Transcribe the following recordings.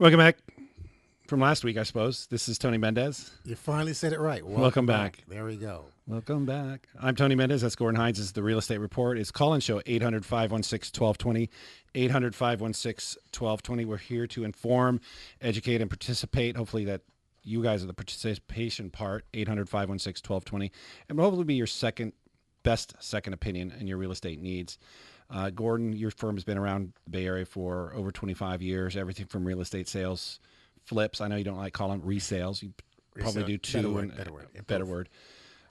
Welcome back from last week, I suppose. This is Tony Mendez. You finally said it right. Welcome back. There we go. Welcome back. I'm Tony Mendez. That's Gordon Hines. This is the Real Estate Report. It's call-in show 800-516-1220, 800-516-1220. We're here to inform, educate, and participate. Hopefully that you guys are the participation part, 800-516-1220, and hopefully be your best second opinion in your real estate needs. Gordon, your firm has been around the Bay Area for over 25 years, everything from real estate sales, flips. I know you don't like calling them resales. You probably do too. Better word.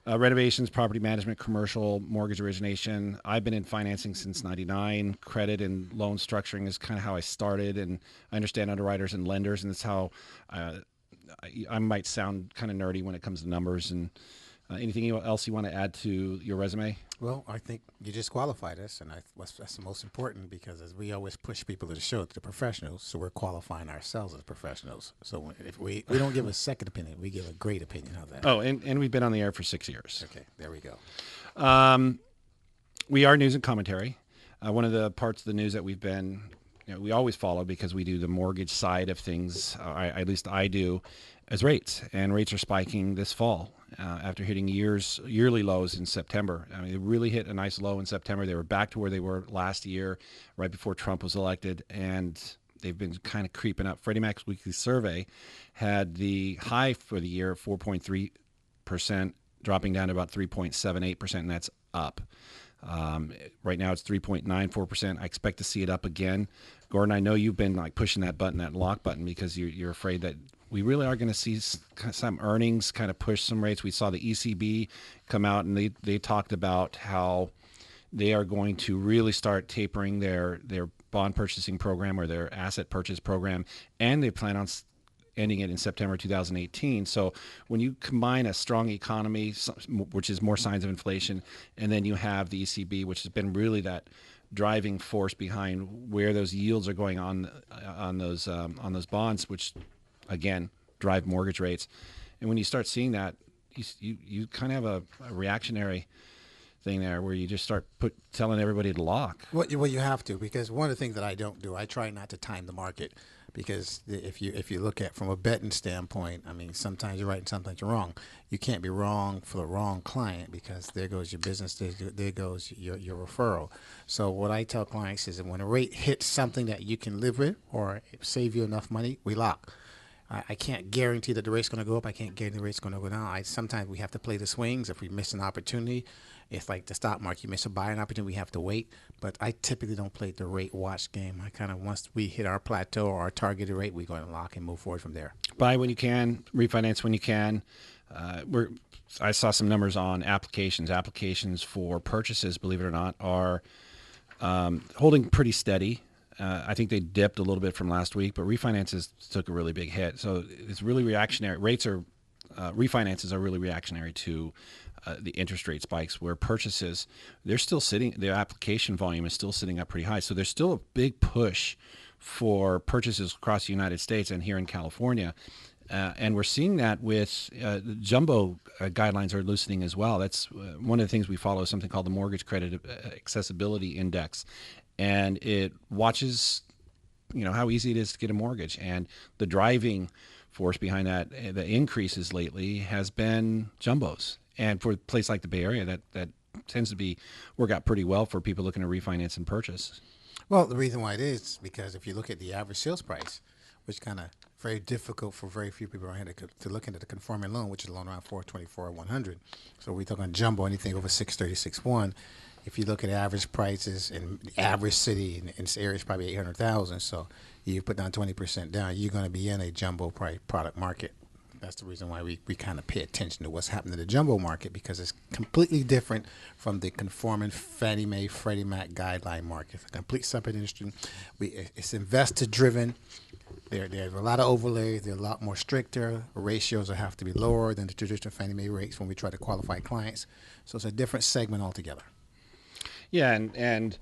Renovations, property management, commercial, mortgage origination. I've been in financing since 99. Credit and loan structuring is kind of how I started, and I understand underwriters and lenders, and that's how I might sound kind of nerdy when it comes to numbers. And anything else you want to add to your resume? Well, I think you just qualified us, and that's the most important, because as we always push people to the show, to the professionals, so we're qualifying ourselves as professionals. So if we don't give a second opinion, we give a great opinion. How's that? Oh, and we've been on the air for 6 years. Okay, there we go. We are news and commentary. One of the parts of the news that we've been, we always follow because we do the mortgage side of things, at least I do, as rates. And rates are spiking this fall after hitting yearly lows in September. I mean, they really hit a nice low in September. They were back to where they were last year, right before Trump was elected, and they've been kind of creeping up. Freddie Mac's weekly survey had the high for the year, 4.3%, dropping down to about 3.78%, and that's up. Right now it's 3.94%. I expect to see it up again. Gordon, I know you've been like pushing that button, that lock button, because you're afraid that we really are going to see some earnings kind of push some rates. We saw the ECB come out, and they talked about how they are going to really start tapering their bond purchasing program or their asset purchase program, and they plan on ending it in September 2018. So when you combine a strong economy, which is more signs of inflation, and then you have the ECB, which has been really that driving force behind where those yields are going on those bonds, which again drive mortgage rates. And when you start seeing that, you kind of have a reactionary thing there where you just start telling everybody to lock. Well, you have to, because one of the things that I don't do, I try not to time the market, because if you look at from a betting standpoint, I mean, sometimes you're right and sometimes you're wrong. You can't be wrong for the wrong client, because there goes your business, there goes your referral. So what I tell clients is that when a rate hits something that you can live with or save you enough money, we lock. I can't guarantee that the rate's going to go up. I can't guarantee the rate's going to go down. Sometimes we have to play the swings. If we miss an opportunity, it's like the stock market. You miss a buying opportunity, we have to wait. But I typically don't play the rate watch game. I kind of, once we hit our plateau or our targeted rate, we're going to lock and move forward from there. Buy when you can, refinance when you can. I saw some numbers on applications. Applications for purchases, believe it or not, are holding pretty steady. I think they dipped a little bit from last week, but refinances took a really big hit. So it's really reactionary. Refinances are really reactionary to the interest rate spikes, where purchases, they're still sitting, their application volume is still sitting up pretty high. So there's still a big push for purchases across the United States and here in California. And we're seeing that with the jumbo guidelines are loosening as well. That's one of the things we follow, is something called the Mortgage Credit Accessibility Index. And it watches, how easy it is to get a mortgage. And the driving force behind that, the increases lately, has been jumbos. And for a place like the Bay Area, that tends to work out pretty well for people looking to refinance and purchase. Well, the reason why it is because if you look at the average sales price, which kind of very difficult for very few people around here to look into the conforming loan, which is a loan around 424 or 100. So we're talking jumbo, anything over 630, 6.1. If you look at average prices in the average city in this area, it's probably 800,000. So you put down 20% down, you're going to be in a jumbo price product market. That's the reason why we kind of pay attention to what's happening in the jumbo market, because it's completely different from the conforming Fannie Mae, Freddie Mac guideline market. It's a complete separate industry. It's investor driven. There's a lot of overlays. They're a lot more stricter. Ratios will have to be lower than the traditional Fannie Mae rates when we try to qualify clients. So it's a different segment altogether. Yeah, and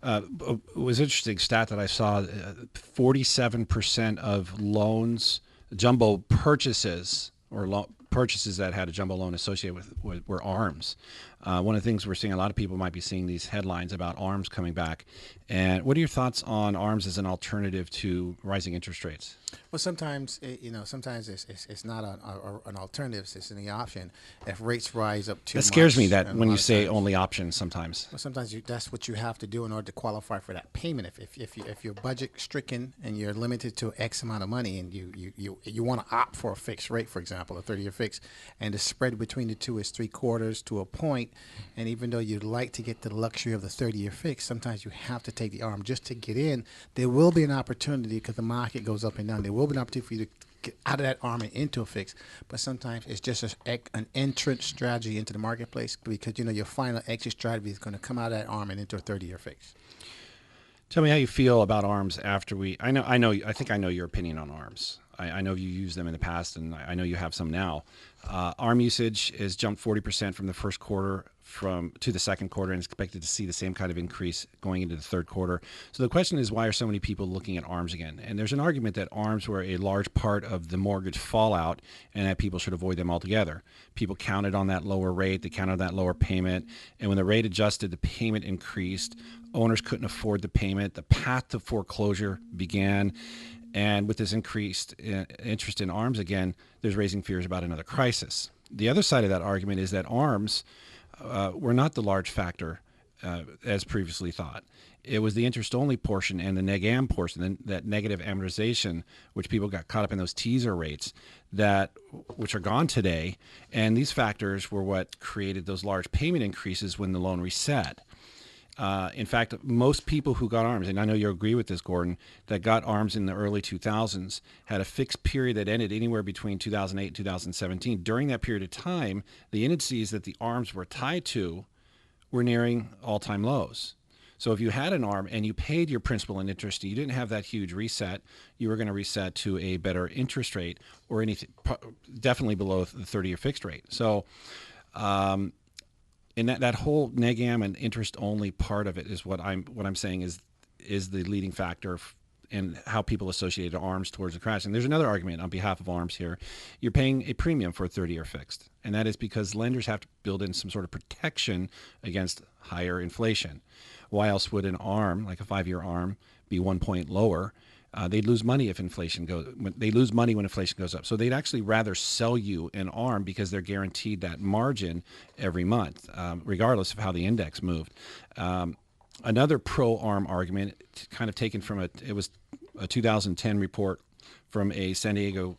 it was an interesting stat that I saw. 47% of loans, jumbo purchases, or purchases that had a jumbo loan associated with were ARMs. One of the things we're seeing, a lot of people might be seeing these headlines about ARMs coming back. And what are your thoughts on ARMs as an alternative to rising interest rates? Well, sometimes sometimes it's not an alternative; it's an option. If rates rise up too That much, scares me that and a when you lot of say times, only options sometimes. well, sometimes that's what you have to do in order to qualify for that payment. If you're budget stricken and you're limited to X amount of money, and you want to opt for a fixed rate, for example, a 30-year fix, and the spread between the two is 3/4 to a point, and even though you'd like to get the luxury of the 30-year fix, sometimes you have to take the arm just to get in. There will be an opportunity because the market goes up and down. There will be an opportunity for you to get out of that arm and into a fix, but sometimes it's just an entrance strategy into the marketplace because your final exit strategy is going to come out of that arm and into a 30-year fix. Tell me how you feel about ARMs after we. I think I know your opinion on ARMs. I know you used them in the past, and I know you have some now. ARM usage has jumped 40% from the first quarter to the second quarter, and is expected to see the same kind of increase going into the third quarter. So the question is, why are so many people looking at ARMs again? And there's an argument that ARMs were a large part of the mortgage fallout, and that people should avoid them altogether. People counted on that lower rate, they counted on that lower payment, and when the rate adjusted, the payment increased. Owners couldn't afford the payment. The path to foreclosure began. And with this increased interest in ARMs again, there's raising fears about another crisis. The other side of that argument is that ARMs were not the large factor as previously thought. It was the interest-only portion and the neg am portion, that negative amortization, which people got caught up in those teaser rates, which are gone today. And these factors were what created those large payment increases when the loan reset. In fact, most people who got ARMs, and I know you agree with this, Gordon, that got ARMs in the early 2000s had a fixed period that ended anywhere between 2008 and 2017. During that period of time, the indices that the ARMs were tied to were nearing all-time lows. So if you had an ARM and you paid your principal and interest, you didn't have that huge reset, you were going to reset to a better interest rate or anything, definitely below the 30-year fixed rate. So and that whole neg am and interest only part of it is what I'm saying is the leading factor in how people associated ARMs towards the crash. And there's another argument on behalf of ARMs here. You're paying a premium for a 30-year fixed, and that is because lenders have to build in some sort of protection against higher inflation. Why else would an ARM, like a 5-year ARM, be 1 point lower? They'd lose money if inflation goes. They lose money when inflation goes up. So they'd actually rather sell you an ARM because they're guaranteed that margin every month, regardless of how the index moved. Another pro-ARM argument, kind of taken from it was a 2010 report from a San Diego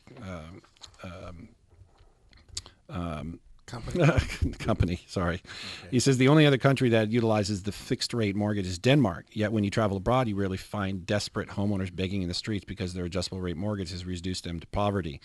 company. Sorry. Okay. He says the only other country that utilizes the fixed rate mortgage is Denmark. Yet when you travel abroad, you rarely find desperate homeowners begging in the streets because their adjustable rate mortgage has reduced them to poverty.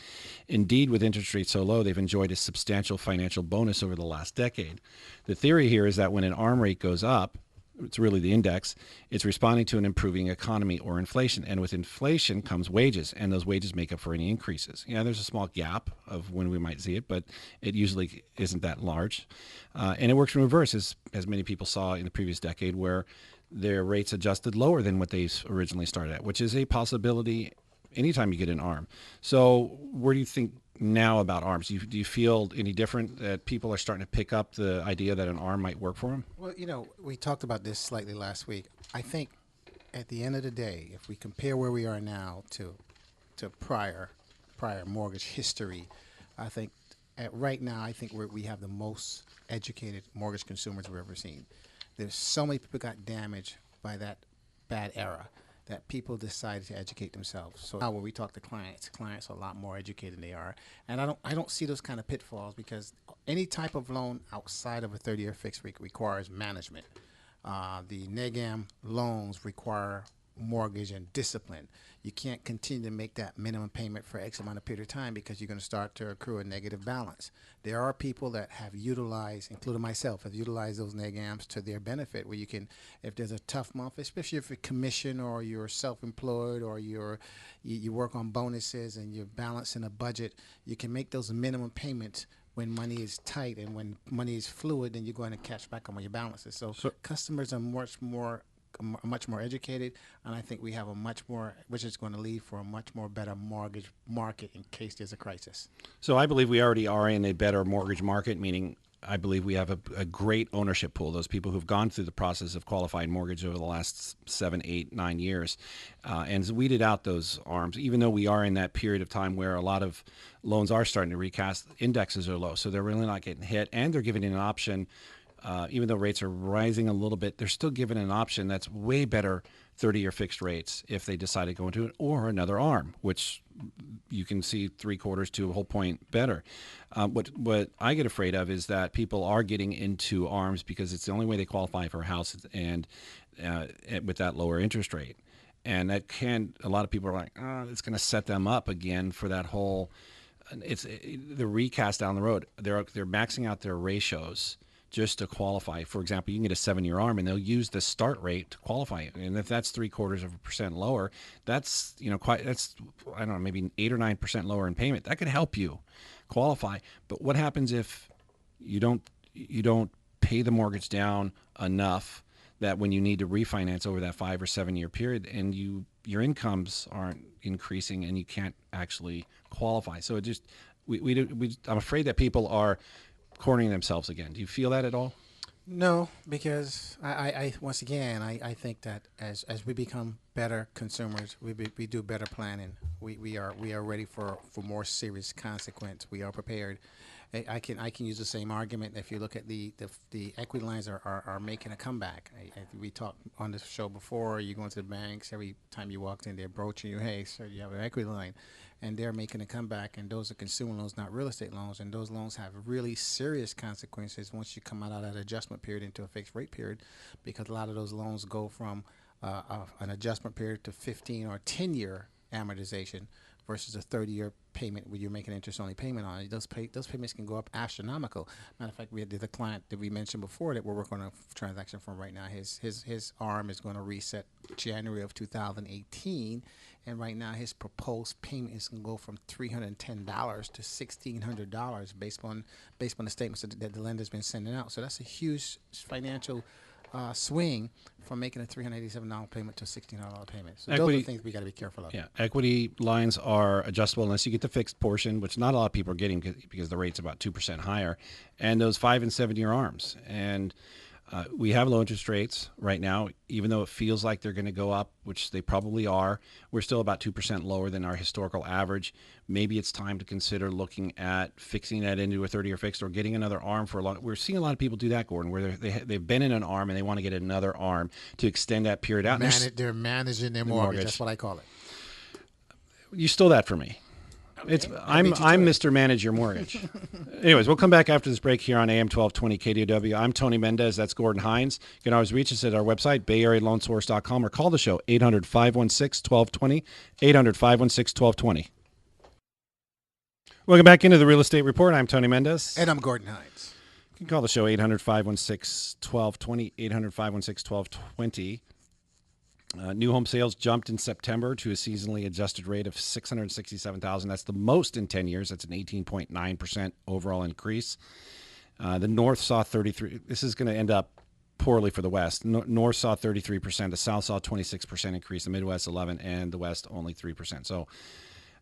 Indeed, with interest rates so low, they've enjoyed a substantial financial bonus over the last decade. The theory here is that when an ARM rate goes up, it's really the index, it's responding to an improving economy or inflation. And with inflation comes wages, and those wages make up for any increases. Yeah, there's a small gap of when we might see it, but it usually isn't that large. And it works in reverse, as many people saw in the previous decade, where their rates adjusted lower than what they originally started at, which is a possibility anytime you get an ARM. So where do you think now about ARMs? Do you feel any different that people are starting to pick up the idea that an ARM might work for them? Well, we talked about this slightly last week. I think at the end of the day, if we compare where we are now to prior mortgage history, I think right now, I think we have the most educated mortgage consumers we've ever seen. There's so many people got damaged by that bad era that people decided to educate themselves. So now when we talk to clients are a lot more educated than they are. And I don't see those kind of pitfalls because any type of loan outside of a 30-year fixed rate requires management. The neg am loans require mortgage and discipline. You can't continue to make that minimum payment for X amount of period of time because you're going to start to accrue a negative balance. There are people that have utilized, including myself, have utilized those neg ams to their benefit, where you can, if there's a tough month, especially if you're commission or you're self-employed or you work on bonuses and you're balancing a budget, you can make those minimum payments when money is tight, and when money is fluid, then you're going to catch back on your balances. So customers are much more educated, and I think we have which is going to lead for a much more better mortgage market in case there's a crisis. So I believe we already are in a better mortgage market, meaning I believe we have a great ownership pool. Those people who've gone through the process of qualified mortgage over the last 7, 8, 9 years, and weeded out those arms. Even though we are in that period of time where a lot of loans are starting to recast, indexes are low, so they're really not getting hit, and they're giving an option. Even though rates are rising a little bit, they're still given an option that's way better 30-year fixed rates if they decide to go into it, or another arm, which you can see 3/4 to a whole point better. What I get afraid of is that people are getting into arms because it's the only way they qualify for a house, and with that lower interest rate. And that a lot of people are like, oh, it's going to set them up again for that whole, the recast down the road. They're maxing out their ratios just to qualify. For example, you can get a 7-year arm and they'll use the start rate to qualify it. And if that's 0.75% lower, that's, that's, I don't know, maybe 8 or 9% lower in payment. That could help you qualify. But what happens if you don't pay the mortgage down enough that when you need to refinance over that 5 or 7 year period, and your incomes aren't increasing and you can't actually qualify? So it just, I'm afraid that people are cornering themselves again. Do you feel that at all? No, because I once again, I think that as we become better consumers, we do better planning. We are ready for more serious consequence. We are prepared. I can use the same argument. If you look at the equity lines are making a comeback. We talked on this show before. You go into the banks, every time you walked in, they're broaching you, hey, sir, you have an equity line. And they're making a comeback, and those are consumer loans, not real estate loans, and those loans have really serious consequences once you come out of that adjustment period into a fixed rate period, because a lot of those loans go from an adjustment period to 15 or 10-year amortization versus a 30-year payment where you're making interest-only payment on it. Those payments can go up astronomical. Matter of fact, we had the client that we mentioned before that we're working on a transaction from right now. His arm is going to reset January of 2018, and right now his proposed payment is going to go from $310 to $1,600 based on the statements that the lender's been sending out. So that's a huge financial swing from making a $387 payment to a $1,600 payment. So those are the things we got to be careful of. Yeah, equity lines are adjustable unless you get the fixed portion, which not a lot of people are getting because the rate's about 2% higher, and those 5 and 7 year arms. And we have low interest rates right now, even though it feels like they're going to go up, which they probably are. We're still about 2% lower than our historical average. Maybe it's time to consider looking at fixing that into a 30-year fixed or getting another arm for a long. We're seeing a lot of people do that, Gordon, where they've been in an arm and they want to get another arm to extend that period out. They're managing their mortgage. That's what I call it. You stole that from me. Okay. I'm Mr. Manage Your Mortgage. Anyways, we'll come back after this break here on AM 1220 KDOW. I'm Tony Mendez. That's Gordon Hines. You can always reach us at our website, BayAreaLoanSource.com, or call the show, 800-516-1220, 800-516-1220. Welcome back into the Real Estate Report. I'm Tony Mendez. And I'm Gordon Hines. You can call the show, 800-516-1220, 800-516-1220. New home sales jumped in September to a seasonally adjusted rate of 667,000. That's the most in 10 years. That's an 18.9% overall increase. The North saw 33. This is going to end up poorly for the West. North saw 33%. The South saw 26% increase. The Midwest 11%, and the West only 3%. So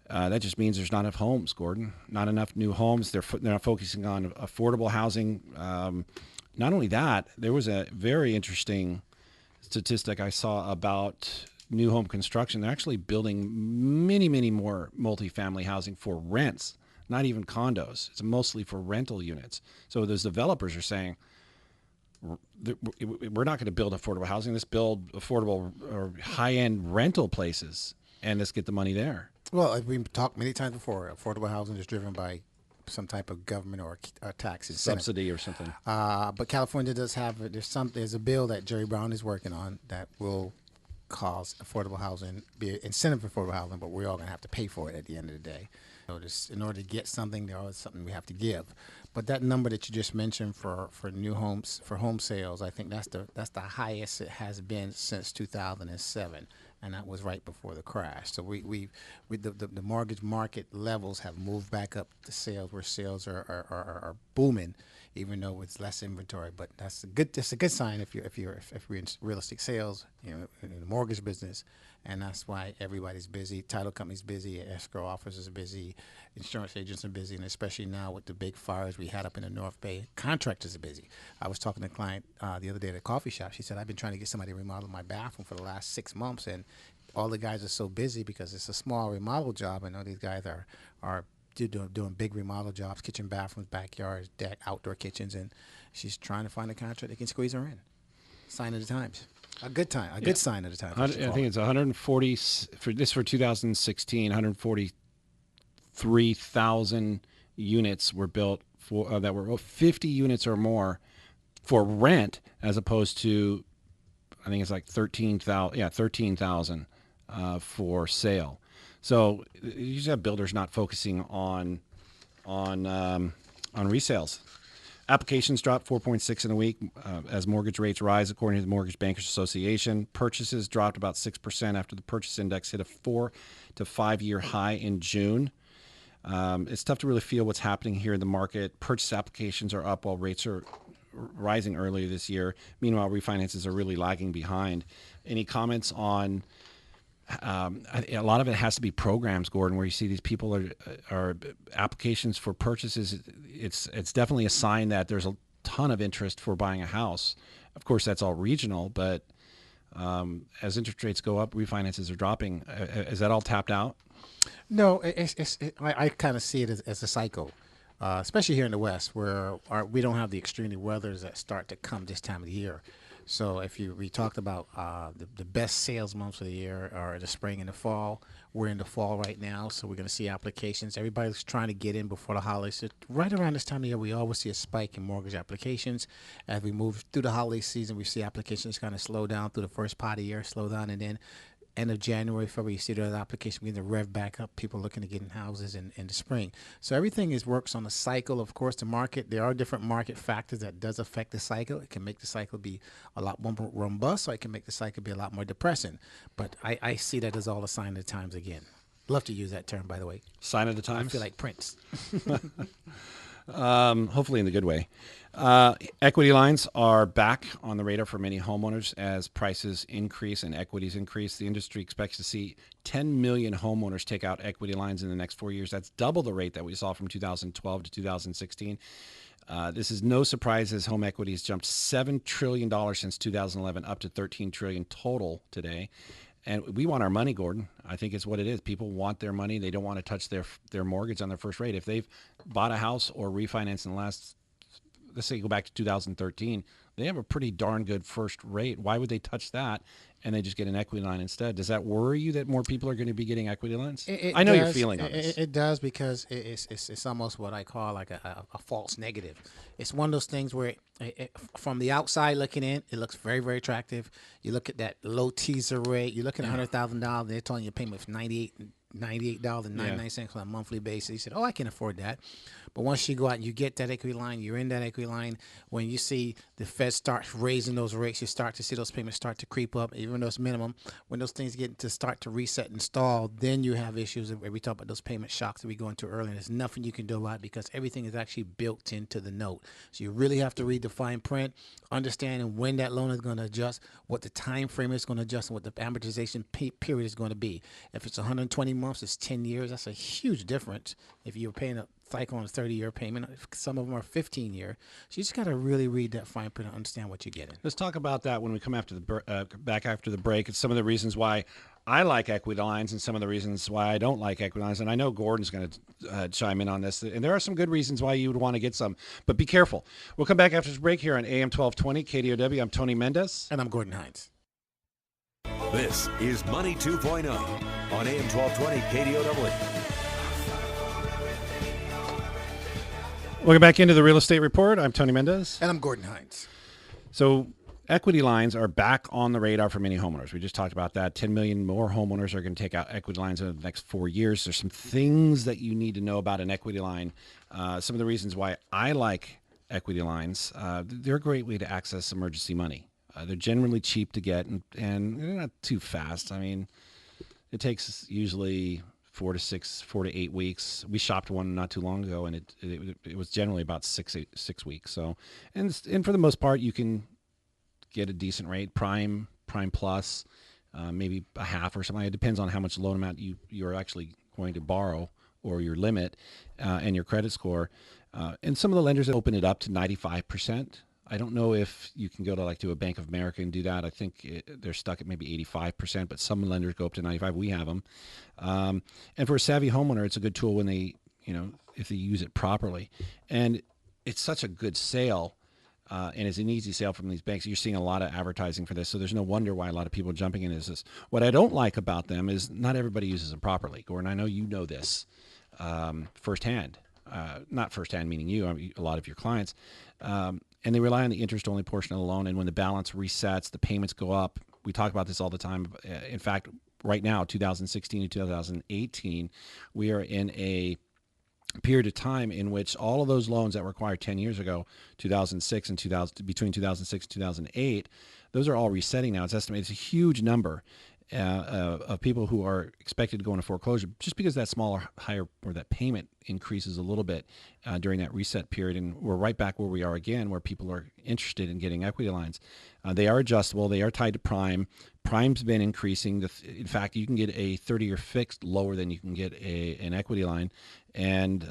that just means there's not enough homes, Gordon. Not enough new homes. They're not focusing on affordable housing. Not only that, there was a very interesting statistic I saw about new home construction. They're actually building many, many more multifamily housing for rents, not even condos. It's mostly for rental units. So those developers are saying, we're not going to build affordable housing. Let's build affordable or high-end rental places, and let's get the money there. Well, we've talked many times before, affordable housing is driven by some type of government or tax incentive. Subsidy or something. But California does have there's a bill that Jerry Brown is working on that will cause affordable housing, be an incentive for affordable housing, but we're all going to have to pay for it at the end of the day. So in order to get something, there is something we have to give. But that number that you just mentioned for new homes, for home sales, I think that's the highest it has been since 2007. and that was right before the crash. So the mortgage market levels have moved back up to sales, where sales are booming, even though it's less inventory. But that's a good sign if you're in real estate sales, in the mortgage business, and that's why everybody's busy. Title companies busy, escrow officers are busy, insurance agents are busy, and especially now with the big fires we had up in the North Bay, contractors are busy. I was talking to a client the other day at a coffee shop. She said, I've been trying to get somebody to remodel my bathroom for the last 6 months, and all the guys are so busy because it's a small remodel job. I know these guys are doing big remodel jobs, kitchen, bathrooms, backyards, deck, outdoor kitchens, and she's trying to find a contract that can squeeze her in. Sign of the times. A good sign of the times. I think it's 140 for 2016. 143,000 units were built for that were 50 units or more for rent, as opposed to, I think it's like 13,000. Yeah, 13,000 for sale. So you just have builders not focusing on resales. Applications dropped 4.6 in a week as mortgage rates rise, according to the Mortgage Bankers Association. Purchases dropped about 6% after the purchase index hit a 4 to 5 year high in June. It's tough to really feel what's happening here in the market. Purchase applications are up while rates are rising earlier this year. Meanwhile, refinances are really lagging behind. Any comments on? A lot of it has to be programs, Gordon, where you see these people are applications for purchases. It's definitely a sign that there's a ton of interest for buying a house. Of course, that's all regional, but as interest rates go up, refinances are dropping. Is that all tapped out? No, I kind of see it as a cycle, especially here in the West, where we don't have the extreme weathers that start to come this time of the year. So we talked about the best sales months of the year are the spring and the fall. We're in the fall right now, so we're going to see applications. Everybody's trying to get in before the holidays. So right around this time of year, we always see a spike in mortgage applications. As we move through the holiday season, we see applications kind of slow down through the first part of the year, slow down, and then end of January, February, you see the application begin to rev back up. People looking to get in houses in the spring. So everything works on a cycle. Of course, the market, there are different market factors that does affect the cycle. It can make the cycle be a lot more robust, or it can make the cycle be a lot more depressing. But I see that as all a sign of the times again. Love to use that term, by the way. Sign of the times? I feel like Prince. Hopefully in the good way. Equity lines are back on the radar for many homeowners as prices increase and equities increase. The industry expects to see 10 million homeowners take out equity lines in the next 4 years. That's double the rate that we saw from 2012 to 2016. This is no surprise as home equities jumped $7 trillion since 2011, up to $13 trillion total today. And we want our money, Gordon. I think it's what it is. People want their money. They don't want to touch their mortgage on their first rate. If they've bought a house or refinanced in the last, let's say, go back to 2013, they have a pretty darn good first rate. Why would they touch that and they just get an equity line instead? Does that worry you that more people are going to be getting equity lines? I know you're feeling on this. It does, because it's almost what I call like a false negative. It's one of those things where from the outside looking in, it looks very, very attractive. You look at that low teaser rate. You look at $100,000. They're telling you payment for $98.99 on a monthly basis. You said, "Oh, I can afford that." But once you go out and you get that equity line, you're in that equity line. When you see the Fed start raising those rates, you start to see those payments start to creep up, even though it's minimum. When those things get to start to reset and stall, then you have issues. We talk about those payment shocks that we go into earlier. There's nothing you can do about it because everything is actually built into the note. So you really have to read the fine print, understanding when that loan is going to adjust, what the time frame is going to adjust, and what the amortization period is going to be. If it's 120 months, it's 10 years. That's a huge difference. If you're paying a cycle on a 30-year payment, some of them are 15-year. So you just got to really read that fine print and understand what you're getting. Let's talk about that when we come after back after the break. It's some of the reasons why I like equity lines and some of the reasons why I don't like equity lines. And I know Gordon's going to chime in on this. And there are some good reasons why you would want to get some. But be careful. We'll come back after this break here on AM 1220 KDOW. I'm Tony Mendez. And I'm Gordon Hines. This is Money 2.0 on AM 1220 KDOW. Welcome back into the Real Estate Report. I'm Tony Mendez. And I'm Gordon Hines. So equity lines are back on the radar for many homeowners. We just talked about that. 10 million more homeowners are going to take out equity lines in the next 4 years. There's some things that you need to know about an equity line. Some of the reasons why I like equity lines, they're a great way to access emergency money. They're generally cheap to get, and they're not too fast. I mean, it takes usually 4 to 8 weeks. We shopped one not too long ago, and it was generally about 6 weeks. So, and for the most part, you can get a decent rate, prime plus, maybe a half or something. It depends on how much loan amount you're actually going to borrow, or your limit, and your credit score. And some of the lenders open it up to 95%. I don't know if you can go to a Bank of America and do that. I think they're stuck at maybe 85%, but some lenders go up to 95. We have them. And for a savvy homeowner, it's a good tool when they, if they use it properly. And it's such a good sale, and it's an easy sale from these banks. You're seeing a lot of advertising for this, so there's no wonder why a lot of people are jumping into this. What I don't like about them is not everybody uses them properly. Gordon, I know you know this firsthand. Not firsthand, meaning you, a lot of your clients. And they rely on the interest-only portion of the loan. And when the balance resets, the payments go up. We talk about this all the time. In fact, right now, 2016 to 2018, we are in a period of time in which all of those loans that were acquired 10 years ago, 2006 and between 2006 and 2008, those are all resetting now. It's estimated it's a huge number of people who are expected to go into foreclosure just because that higher that payment increases a little bit during that reset period. And we're right back where we are again, where people are interested in getting equity lines. They are adjustable. They are tied to prime. Prime's been increasing. In fact, you can get a 30-year fixed lower than you can get an equity line. And,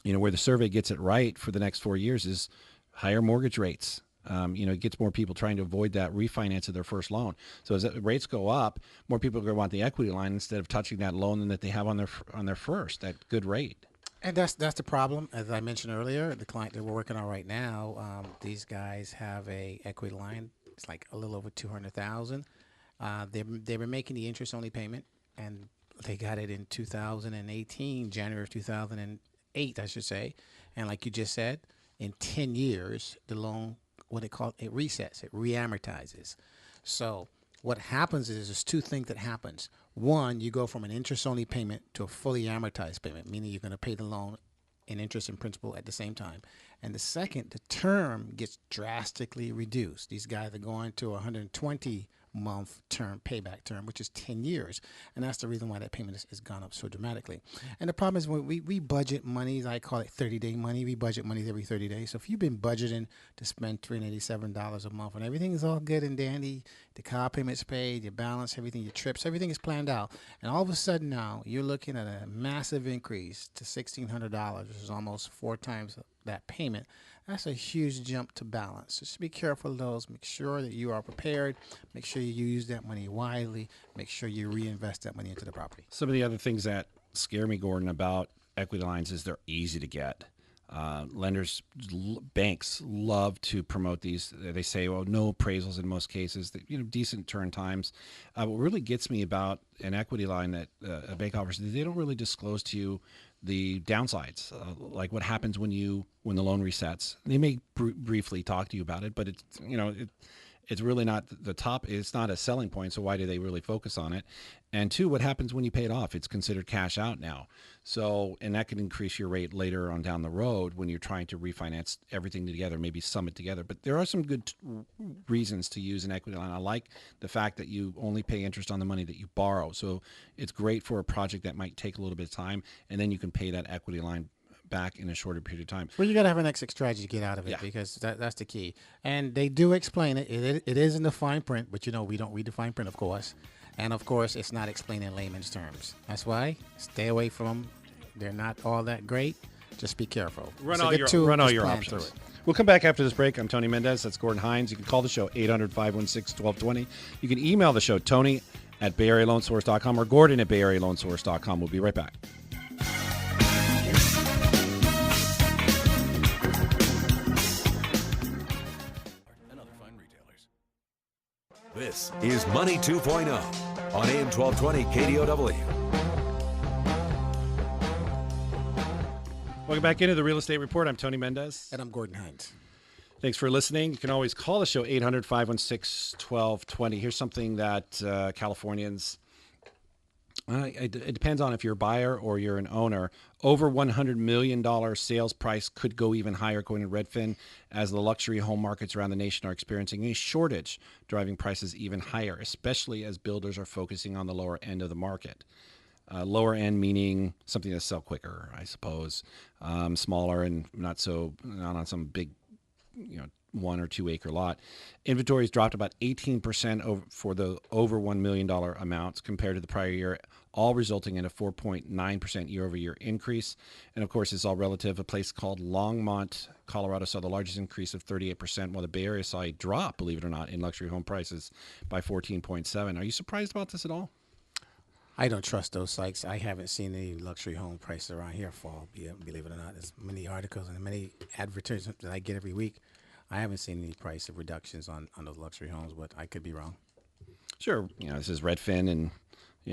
where the survey gets it right for the next 4 years is higher mortgage rates. It gets more people trying to avoid that refinance of their first loan. So as the rates go up, more people are going to want the equity line instead of touching that loan that they have on their first, that good rate. And that's the problem. As I mentioned earlier, the client that we're working on right now, these guys have a equity line. It's like a little over $200,000. They were making the interest only payment, and they got it in 2018, January of 2008, I should say. And like you just said, in 10 years, the loan, what they call it resets, it reamortizes. So what happens is there's two things that happens. One, you go from an interest-only payment to a fully amortized payment, meaning you're going to pay the loan in interest and principal at the same time. And the second, the term gets drastically reduced. These guys are going to a 120-month term, payback term, which is 10 years. And that's the reason why that payment has gone up so dramatically. And the problem is when we budget monies, I call it 30-day money. We budget monies every 30 days. So if you've been budgeting to spend $387 a month and everything is all good and dandy, the car payment's paid, your balance, everything, your trips, everything is planned out. And all of a sudden now you're looking at a massive increase to $1,600, which is almost 4 times that payment. That's a huge jump to balance. Just be careful of those. Make sure that you are prepared. Make sure you use that money wisely. Make sure you reinvest that money into the property. Some of the other things that scare me, Gordon, about equity lines is they're easy to get. Lenders, banks love to promote these. They say, well, no appraisals in most cases, decent turn times. What really gets me about an equity line that a bank offers is they don't really disclose to you the downsides, like what happens when the loan resets. They may briefly talk to you about it, but it's really not the top. It's not a selling point. So why do they really focus on it? And two, what happens when you pay it off? It's considered cash out now. So, and that can increase your rate later on down the road when you're trying to refinance everything together, maybe sum it together. But there are some good reasons to use an equity line. I like the fact that you only pay interest on the money that you borrow. So it's great for a project that might take a little bit of time, and then you can pay that equity line back in a shorter period of time. Well, you got to have an exit strategy to get out of it, because that's the key. And they do explain it. It is in the fine print, but we don't read the fine print, of course. And of course, it's not explained in layman's terms. That's why stay away from them. They're not all that great. Just be careful. Run all your options. We'll come back after this break. I'm Tony Mendez. That's Gordon Hines. You can call the show 800-516-1220. You can email the show Tony@BayAreaLoanSource.com or Gordon@BayAreaLoanSource.com. We'll be right back. This is Money 2.0 on AM 1220 KDOW. Welcome back into the Real Estate Report. I'm Tony Mendez. And I'm Gordon Hines. Thanks for listening. You can always call the show 800-516-1220. Here's something that Californians It depends on if you're a buyer or you're an owner. Over $100 million sales price could go even higher, according to Redfin, as the luxury home markets around the nation are experiencing a shortage, driving prices even higher, especially as builders are focusing on the lower end of the market. Lower end meaning something that sell quicker, I suppose, smaller and not on some big, 1 or 2 acre lot. Inventories dropped about 18% for the over $1 million amounts compared to the prior year, all resulting in a 4.9% year-over-year increase. And of course, it's all relative. A place called Longmont, Colorado saw the largest increase of 38%, while the Bay Area saw a drop, believe it or not, in luxury home prices by 14.7%. Are you surprised about this at all? I don't trust those sites. I haven't seen any luxury home prices around here fall, believe it or not. There's many articles and many advertisements that I get every week. I haven't seen any price of reductions on those luxury homes, but I could be wrong. Sure. This is Redfin, and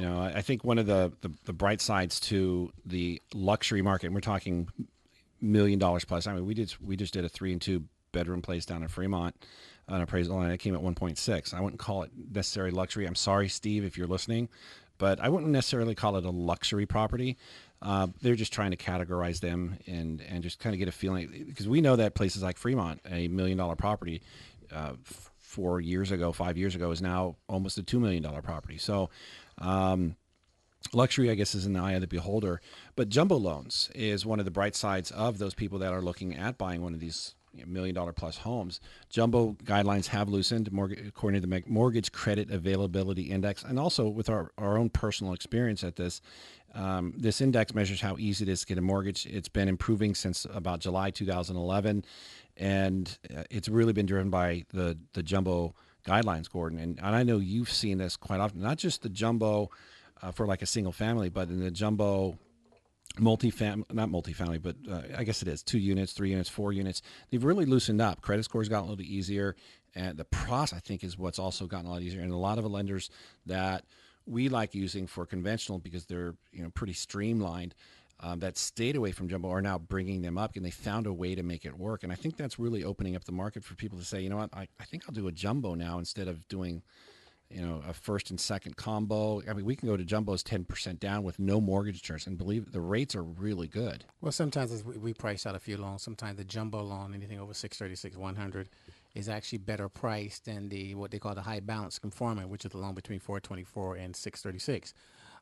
I think one of the bright sides to the luxury market, and we're talking $1 million plus. I mean, we just did a 3 and 2 bedroom place down in Fremont, an appraisal, and it came at 1.6. I wouldn't call it necessarily luxury. I'm sorry, Steve, if you're listening, but I wouldn't necessarily call it a luxury property. They're just trying to categorize them and just kind of get a feeling, because we know that places like Fremont, a $1 million property 4 years ago, 5 years ago, is now almost a $2 million property. So luxury, I guess, is in the eye of the beholder. But jumbo loans is one of the bright sides of those people that are looking at buying one of these $1 million plus homes. Jumbo guidelines have loosened, according to the Mortgage Credit Availability Index, and also with our own personal experience at this. This index measures how easy it is to get a mortgage. It's been improving since about July 2011, and it's really been driven by the jumbo guidelines, Gordon. And I know you've seen this quite often, not just the jumbo for like a single family, but in the jumbo not multifamily, but I guess it is 2 units, 3 units, 4 units. They've really loosened up. Credit scores gotten a little bit easier, and the process, I think, is what's also gotten a lot easier. And a lot of the lenders that we like using for conventional, because they're pretty streamlined, that stayed away from jumbo, are now bringing them up, and they found a way to make it work. And I think that's really opening up the market for people to say, you know what, I think I'll do a jumbo now instead of doing a first and second combo. I mean, we can go to jumbos 10% down with no mortgage insurance, and believe the rates are really good. Well, sometimes as we price out a few loans. Sometimes the jumbo loan, anything over 636, 100, is actually better priced than what they call the high balance conforming, which is the loan between 424 and 636.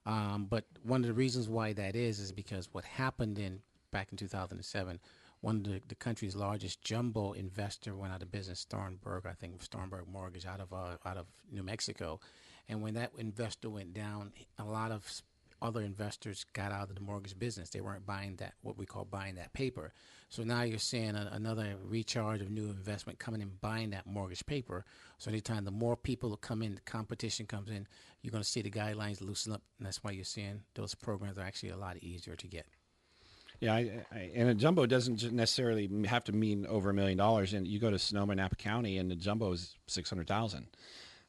But one of the reasons why that is because what happened back in 2007. One of the country's largest jumbo investor went out of business, Thornburg Mortgage, out of New Mexico. And when that investor went down, a lot of other investors got out of the mortgage business. They weren't buying what we call buying that paper. So now you're seeing another recharge of new investment coming in, buying that mortgage paper. So anytime the more people come in, the competition comes in, you're going to see the guidelines loosen up. And that's why you're seeing those programs are actually a lot easier to get. Yeah, and a jumbo doesn't necessarily have to mean over $1 million. And you go to Sonoma, Napa County, and the jumbo is $600,000.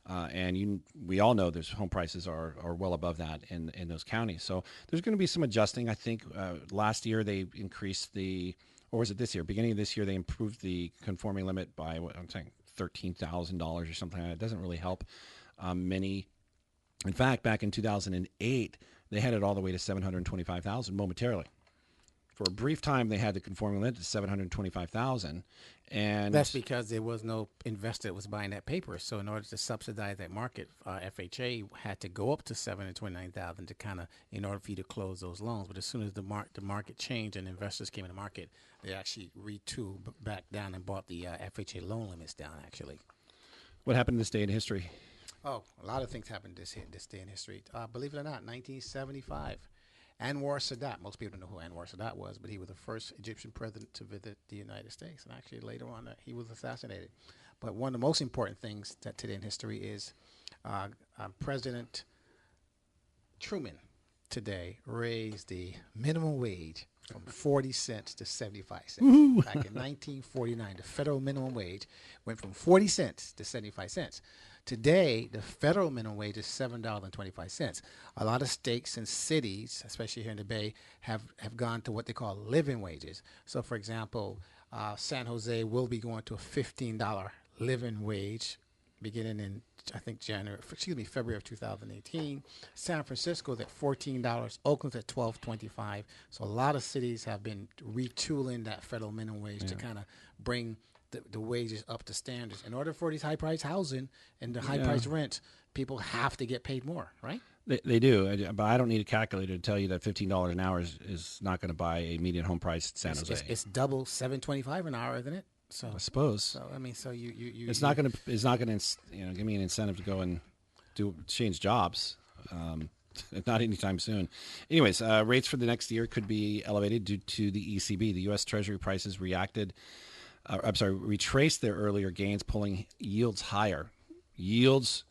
And we all know there's home prices are well above that in those counties. So there's going to be some adjusting. I think last year they increased or was it this year? Beginning of this year, they improved the conforming limit by $13,000 or something. It doesn't really help many. In fact, back in 2008, they had it all the way to $725,000 momentarily. For a brief time, they had the conforming limit to $725,000, and that's because there was no investor that was buying that paper. So in order to subsidize that market, FHA had to go up to $729,000 to in order for you to close those loans. But as soon as the market changed and investors came in the market, they actually retooled back down and bought the FHA loan limits down. Actually, what happened in this day in history? Oh, a lot of things happened this day in history. Believe it or not, 1975. Anwar Sadat. Most people don't know who Anwar Sadat was, but he was the first Egyptian president to visit the United States. And actually, later on, he was assassinated. But one of the most important things that today in history is President Truman today raised the minimum wage from 40 cents to 75 cents. Ooh. Back in 1949, the federal minimum wage went from 40 cents to 75 cents. Today, the federal minimum wage is $7.25. A lot of states and cities, especially here in the Bay, have gone to what they call living wages. So, for example, San Jose will be going to a $15 living wage beginning in I think February of 2018. San Francisco's at $14. Oakland's at $12.25. So a lot of cities have been retooling that federal minimum wage to kind of bring the wages up to standards. In order for these high-priced housing and the high-priced rents, people have to get paid more, right? They do, but I don't need a calculator to tell you that $15 an hour is not going to buy a median home price in San Jose. It's double $7.25 an hour, isn't it? So I suppose. So I mean, so you it's not going to give me an incentive to go and change jobs. Not anytime soon. Anyways, rates for the next year could be elevated due to the ECB. The U.S. Treasury prices retraced their earlier gains, pulling yields higher. Higher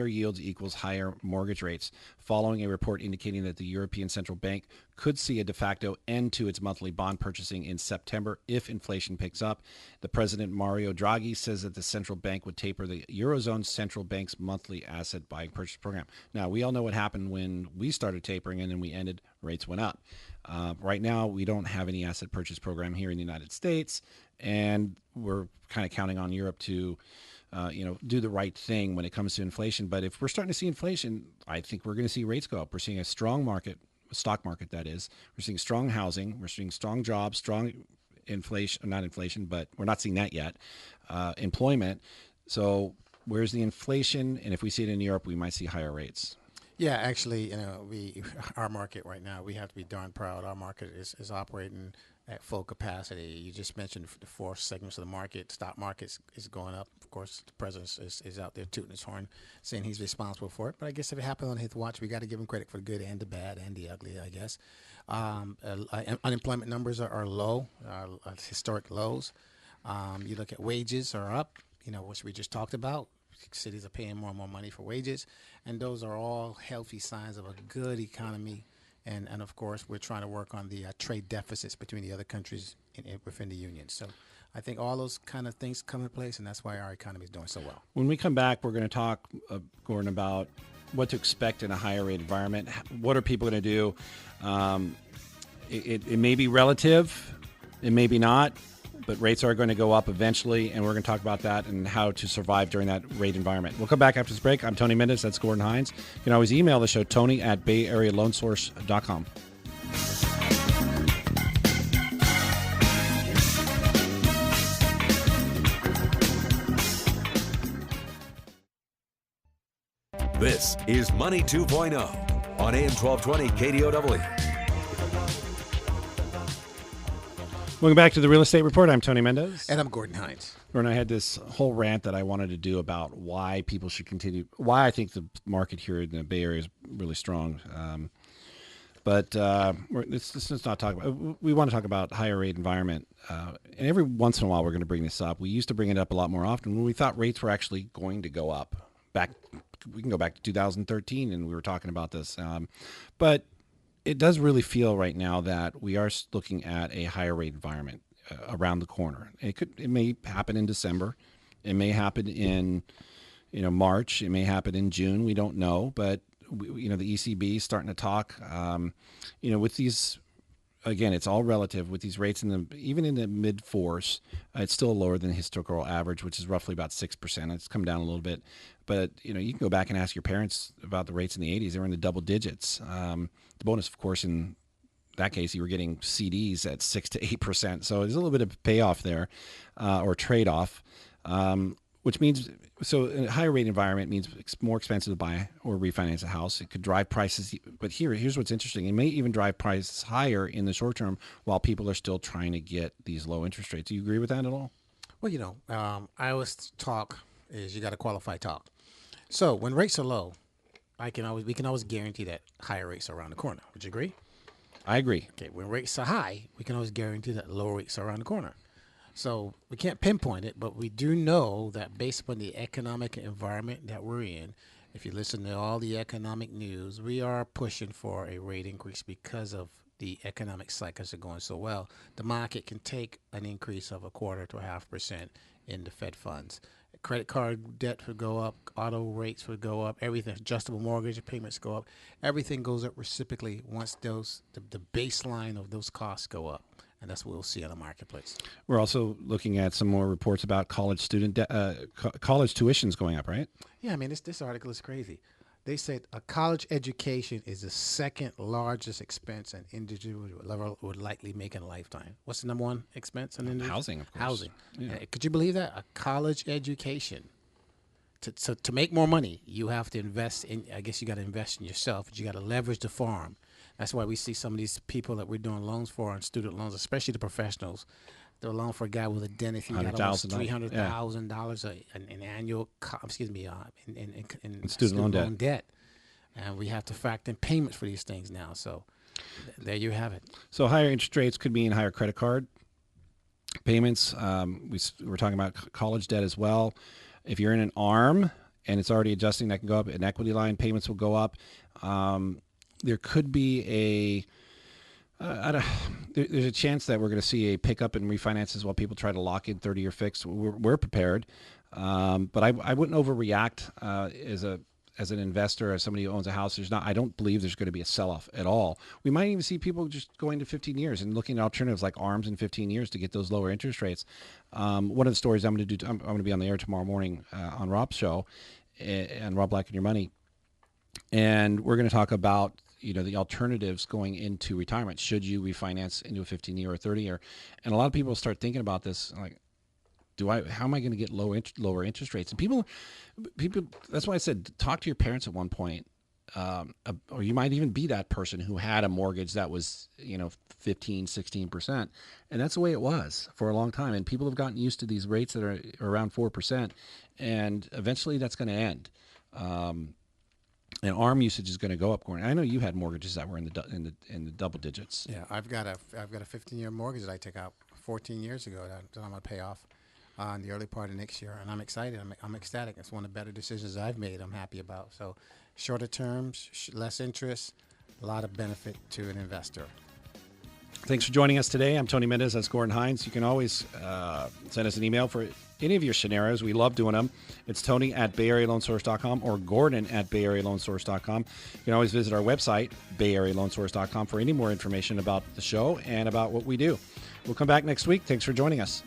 yields equals higher mortgage rates, following a report indicating that the European Central Bank could see a de facto end to its monthly bond purchasing in September if inflation picks up. The president, Mario Draghi, says that the central bank would taper the Eurozone Central Bank's monthly asset buying purchase program. Now, we all know what happened when we started tapering and then we ended, rates went up. Right now, we don't have any asset purchase program here in the United States, and we're kind of counting on Europe to do the right thing when it comes to inflation. But if we're starting to see inflation, I think we're going to see rates go up. We're seeing a strong market, stock market that is. We're seeing strong housing. We're seeing strong jobs, strong inflation, not inflation, but we're not seeing that yet. Employment. So where's the inflation? And if we see it in Europe, we might see higher rates. Yeah, actually, our market right now, we have to be darn proud. Our market is operating at full capacity. You just mentioned the four segments of the market. Stock market is going up. Of course, the president is out there tooting his horn, saying he's responsible for it. But I guess if it happened on his watch, we got to give him credit for the good and the bad and the ugly, I guess. Unemployment numbers are low, historic lows. You look at wages are up, which we just talked about. Cities are paying more and more money for wages. And those are all healthy signs of a good economy. And of course, we're trying to work on the trade deficits between the other countries within the union. So I think all those kind of things come in place, and that's why our economy is doing so well. When we come back, we're going to talk, Gordon, about what to expect in a higher rate environment. What are people going to do? It may be relative. It may be not. But rates are going to go up eventually, and we're going to talk about that and how to survive during that rate environment. We'll come back after this break. I'm Tony Mendez. That's Gordon Hines. You can always email the show, tony@bayarealoansource.com. This is Money 2.0 on AM 1220 KDOW. Welcome back to the Real Estate Report. I'm Tony Mendez. And I'm Gordon Hines. Gordon, I had this whole rant that I wanted to do about why people should continue, why I think the market here in the Bay Area is really strong. Let's not talk about, we want to talk about higher rate environment. And every once in a while we're going to bring this up. We used to bring it up a lot more often when we thought rates were actually going to go up. We can go back to 2013 and we were talking about this. But it does really feel right now that we are looking at a higher rate environment around the corner. It may happen in December. It may happen in, March. It may happen in June. We don't know. But, the ECB is starting to talk, with these, again, it's all relative with these rates even in the mid fours, it's still lower than the historical average, which is roughly about 6%. It's come down a little bit. But, you can go back and ask your parents about the rates in the 80s. They were in the double digits. The bonus, of course, in that case, you were getting CDs at 6 to 8%. So there's a little bit of payoff there or trade-off, which means, so in a higher rate environment means it's more expensive to buy or refinance a house. It could drive prices. But here's what's interesting. It may even drive prices higher in the short term while people are still trying to get these low interest rates. Do you agree with that at all? Well, I always talk is you got to qualify talk. So when rates are low, we can always guarantee that higher rates are around the corner. Would you agree? I agree. Okay, when rates are high, we can always guarantee that lower rates are around the corner. So we can't pinpoint it, but we do know that based upon the economic environment that we're in, if you listen to all the economic news, we are pushing for a rate increase because of the economic cycles are going so well. The market can take an increase of 1/4 to 1/2% in the Fed funds. Credit card debt would go up, auto rates would go up, everything, adjustable mortgage payments go up. Everything goes up reciprocally once the baseline of those costs go up. and that's what we'll see in the marketplace. We're also looking at some more reports about college college tuitions going up, right? Yeah, I mean, this article is crazy. They said a college education is the second largest expense an individual would likely make in a lifetime. What's the number one expense an individual? Housing, of course. Housing. Yeah. Could you believe that? A college education. To make more money, you have to invest in, I guess you got to invest in yourself, but you got to leverage the farm. That's why we see some of these people that we're doing loans for on student loans, especially the professionals. They're loan for a guy with a dent if he got almost $300,000 in annual, in student loan debt. And we have to factor in payments for these things now. So there you have it. So higher interest rates could mean higher credit card payments. We're talking about college debt as well. If you're in an ARM and it's already adjusting, that can go up. An equity line payments will go up. There could be there's a chance that we're going to see a pickup in refinances while people try to lock in 30-year fixed. We're prepared, but I wouldn't overreact as an investor, as somebody who owns a house. I don't believe there's going to be a sell-off at all. We might even see people just going to 15 years and looking at alternatives like ARMs in 15 years to get those lower interest rates. One of the stories I'm going to do, I'm going to be on the air tomorrow morning on Rob's show, and Rob Black and Your Money, and we're going to talk about the alternatives going into retirement. Should you refinance into a 15-year or 30-year? And a lot of people start thinking about this, like, how am I going to get lower interest rates? And people, that's why I said, talk to your parents at one point, or you might even be that person who had a mortgage that was, 15, 16%. And that's the way it was for a long time. And people have gotten used to these rates that are around 4%. And eventually that's going to end. And ARM usage is going to go up. I know you had mortgages that were in the double digits. Yeah, I've got a 15-year mortgage that I took out 14 years ago that I'm going to pay off in the early part of next year, and I'm excited. I'm ecstatic. It's one of the better decisions I've made. I'm happy about. So, shorter terms, less interest, a lot of benefit to an investor. Thanks for joining us today. I'm Tony Mendez. That's Gordon Hines. You can always send us an email for any of your scenarios. We love doing them. It's Tony@BayAreaLoanSource.com or Gordon@BayAreaLoanSource.com. You can always visit our website, BayAreaLoanSource.com, for any more information about the show and about what we do. We'll come back next week. Thanks for joining us.